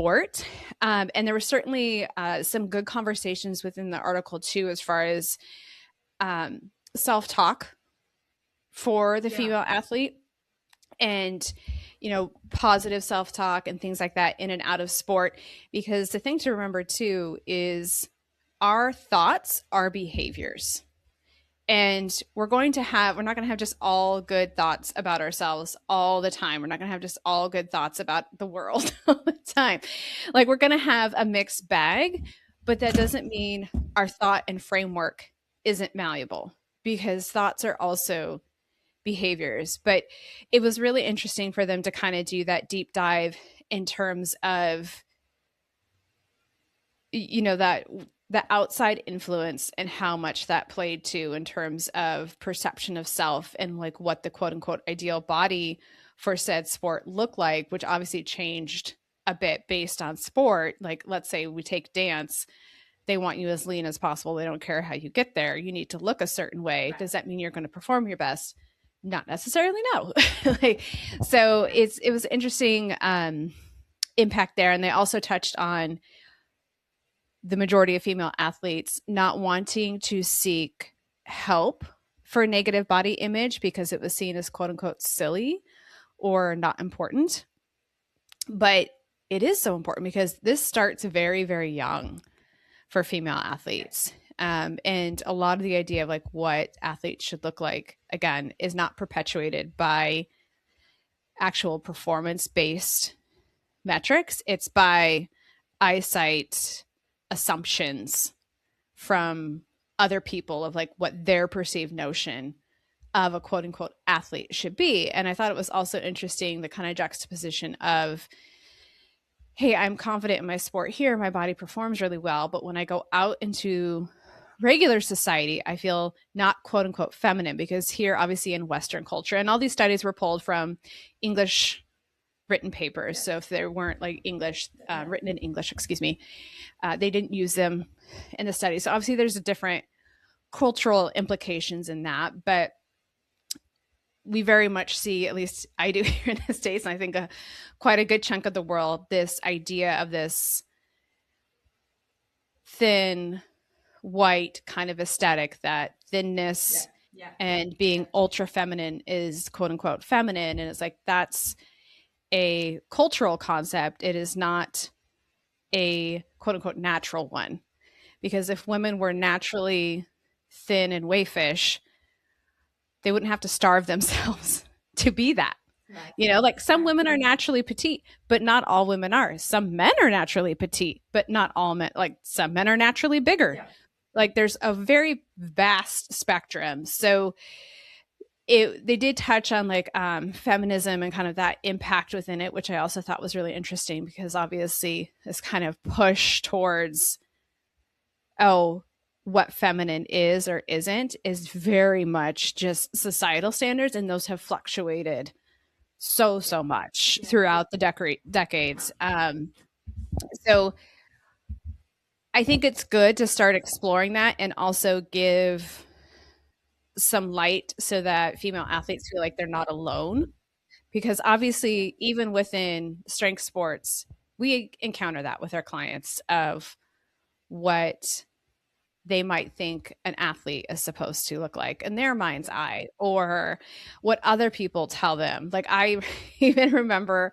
sport. And there were certainly some good conversations within the article too, as far as self-talk for the Yeah. female athlete, and positive self-talk and things like that in and out of sport. Because the thing to remember too is our thoughts are behaviors, and we're not going to have just all good thoughts about ourselves all the time. We're not going to have just all good thoughts about the world all the time. Like, we're going to have a mixed bag, but that doesn't mean our thought and framework isn't malleable, because thoughts are also behaviors. But it was really interesting for them to kind of do that deep dive in terms of that the outside influence and how much that played too, in terms of perception of self and like what the quote unquote ideal body for said sport looked like, which obviously changed a bit based on sport. Like, let's say we take dance, they want you as lean as possible. They don't care how you get there. You need to look a certain way. Right. Does that mean you're going to perform your best? Not necessarily, no. Like, so it was interesting impact there. And they also touched on the majority of female athletes not wanting to seek help for negative body image because it was seen as quote unquote silly or not important. But it is so important, because this starts very, very young for female athletes. And a lot of the idea of like what athletes should look like, again, is not perpetuated by actual performance based metrics. It's by eyesight assumptions from other people of like what their perceived notion of a quote unquote athlete should be. And I thought it was also interesting, the kind of juxtaposition of, hey, I'm confident in my sport here, my body performs really well, but when I go out into regular society, I feel not quote unquote feminine, because here, obviously in Western culture, and all these studies were pulled from English written papers. So if there weren't like English, written in English, excuse me, they didn't use them in the study. So obviously there's a different cultural implications in that, but we very much see, at least I do here in the States, and I think quite a good chunk of the world, this idea of this thin, white kind of aesthetic, that thinness and being ultra feminine is quote unquote feminine. And it's like, that's a cultural concept. It is not a quote unquote natural one. Because if women were naturally thin and wayfish, they wouldn't have to starve themselves to be that. Right. Like some women are naturally petite, but not all women are. Some men are naturally petite, but not all men. Like some men are naturally bigger. Yeah. Like there's a very vast spectrum. So they did touch on like feminism and kind of that impact within it, which I also thought was really interesting, because obviously this kind of push towards, what feminine is or isn't is very much just societal standards, and those have fluctuated so much throughout the decades. So I think it's good to start exploring that, and also give some light so that female athletes feel like they're not alone. Because obviously, even within strength sports, we encounter that with our clients of what they might think an athlete is supposed to look like in their mind's eye, or what other people tell them. Like, I even remember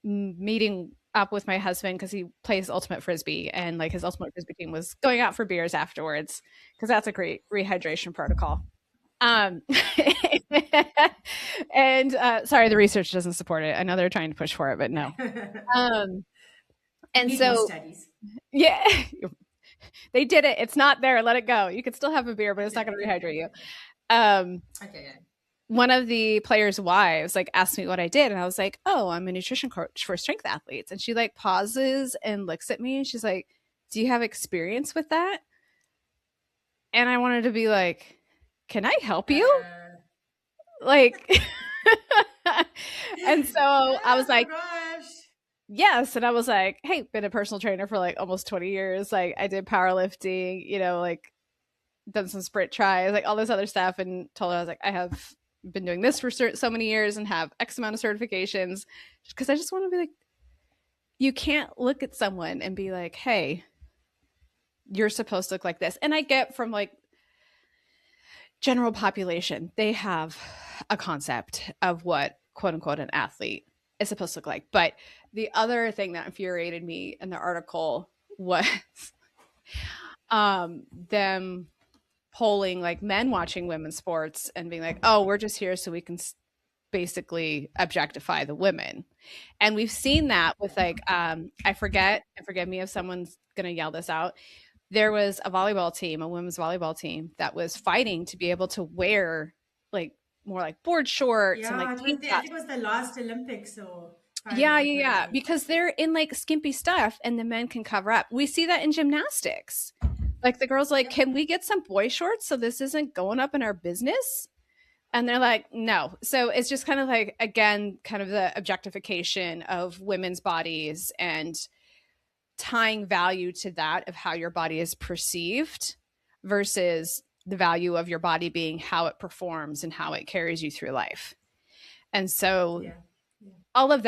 meeting up with my husband, because he plays ultimate frisbee, and like his ultimate frisbee team was going out for beers afterwards, because that's a great rehydration protocol. Um, and sorry, the research doesn't support it. I know they're trying to push for it, but no. Um, and Need more so, studies. yeah, they did it. It's not there. Let it go. You could still have a beer, but it's not going to rehydrate you. Okay. One of the players' wives like asked me what I did, and I was like, "Oh, I'm a nutrition coach for strength athletes." And she like pauses and looks at me, and she's like, "Do you have experience with that?" And I wanted to be like, "Can I help you?" Like, and so I was like, gosh. yes. And I was like, hey, been a personal trainer for like almost 20 years. Like, I did powerlifting, like done some sprint tries, like all this other stuff. And told her, I was like, I have been doing this for so many years and have X amount of certifications, because I just want to be like, you can't look at someone and be like, hey, you're supposed to look like this. And I get from like general population, they have a concept of what quote unquote an athlete is supposed to look like. But the other thing that infuriated me in the article was them polling like men watching women's sports and being like, oh, we're just here so we can basically objectify the women. And we've seen that with like I forget, and forgive me if someone's gonna yell this out, there was a volleyball team, a women's volleyball team that was fighting to be able to wear like more like board shorts and like Yeah, tank I tops. think it was the last Olympics, so Yeah, fighting yeah, for yeah. that. Because they're in like skimpy stuff and the men can cover up. We see that in gymnastics. Like the girls like, can we get some boy shorts so this isn't going up in our business? And they're like, no. So it's just kind of like, again, kind of the objectification of women's bodies and tying value to that of how your body is perceived versus the value of your body being how it performs and how it carries you through life. And so Yeah. Yeah. all of